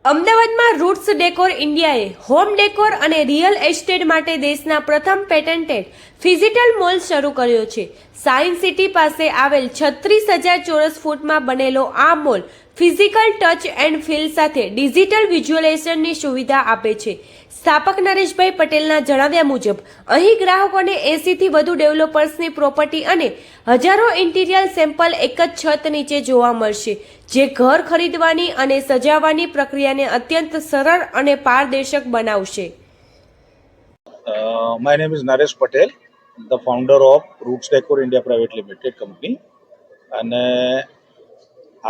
અમદાવાદમાં roots decor ઇન્ડિયાએ home decor અને રિયલ એસ્ટેટ માટે દેશના પ્રથમ પેટન્ટેડ ફિઝિટલ મોલ શરૂ કર્યો છે. સાયન્સ સિટી પાસે આવેલ 36,000 ચોરસ ફૂટમાં બનેલો આ mall physical touch and feel સાથે ડિજિટલ વિઝ્યુઅલાઇઝેશનની સુવિધા આપે છે. સ્થાપક નરેશભાઈ પટેલના જણાવ્યા મુજબ અહીં ગ્રાહકોને 80 થી વધુ ડેવલપર્સની પ્રોપર્ટી અને હજારો ઇન્ટિરિયર સેમ્પલ એક જ છત નીચે જોવા મળશે, જે ઘર ખરીદવાની અને સજાવવાની પ્રક્રિયાને અત્યંત સરળ અને પારદર્શક બનાવશે. My name is Naresh Patel, the founder of Roots Decor India Private Limited company. અને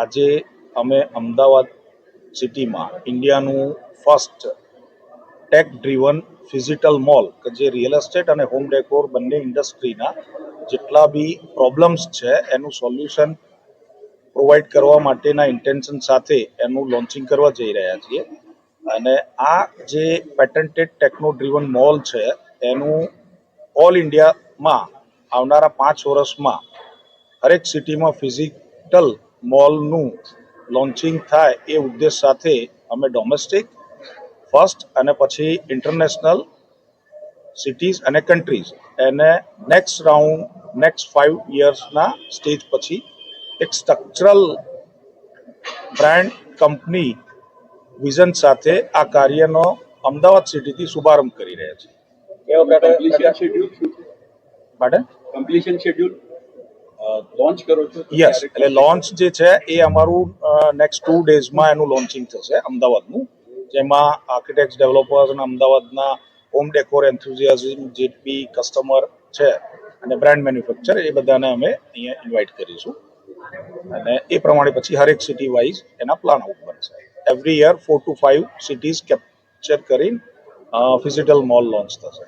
આજે અમે અમદાવાદ સિટીમાં ઇન્ડિયાનું first tech driven phygital mall કે જે રિયલ એસ્ટેટ અને હોમ ડેકોર બંને ઇન્ડસ્ટ્રીના જેટલા બી પ્રોબ્લેમ્સ છે એનું સોલ્યુશન પ્રોવાઈડ કરવા માટેના ઇન્ટેન્શન સાથે એનું લોન્ચિંગ કરવા જઈ રહ્યા છીએ. અને આ જે પેટન્ટેડ ટેકનો ડ્રીવન મોલ છે એનું ઓલ ઇન્ડિયામાં આવનારા 5 વર્ષમાં હરેક સિટીમાં ફિઝિકલ મોલનું લોન્ચિંગ થાય એ ઉદ્દેશ સાથે અમે ડોમેસ્ટિક ફર્સ્ટ અને પછી ઇન્ટરનેશનલ સિટીઝ અને કન્ટ્રીઝ એને નેક્સ્ટ 5 યર્સના સ્ટેજ પછી એક સ્ટ્રક્ચરલ બ્રાન્ડ કંપની વિઝન સાથે આ કાર્યનો અમદાવાદ સિટીથી શુભારંભ કરી રહ્યા છે. કમ્પ્લીશન શેડ્યુલ લોન્ચ કરો છો? યસ, એટલે લોન્ચ જે છે એ અમારું નેક્સ્ટ 2 ડેઝમાં એનું લોન્ચિંગ થશે અમદાવાદનું, જેમાં આર્કિટેક્ટ ડેવલપર્સ અને અમદાવાદના હોમ ડેકોર એન્થુઝિયાઝમ જે બી કસ્ટમર છે અને બ્રાન્ડ મેન્યુફેક્ચર એ બધાને અમે અહીંયા ઇન્વાઇટ કરીશું. અને એ પ્રમાણે પછી હરેક સિટી વાઇઝ એના પ્લાન આઉટ બનશે. Every year 4 to 5 cities capture કરીને ફિઝિટલ મોલ લોન્ચ થશે.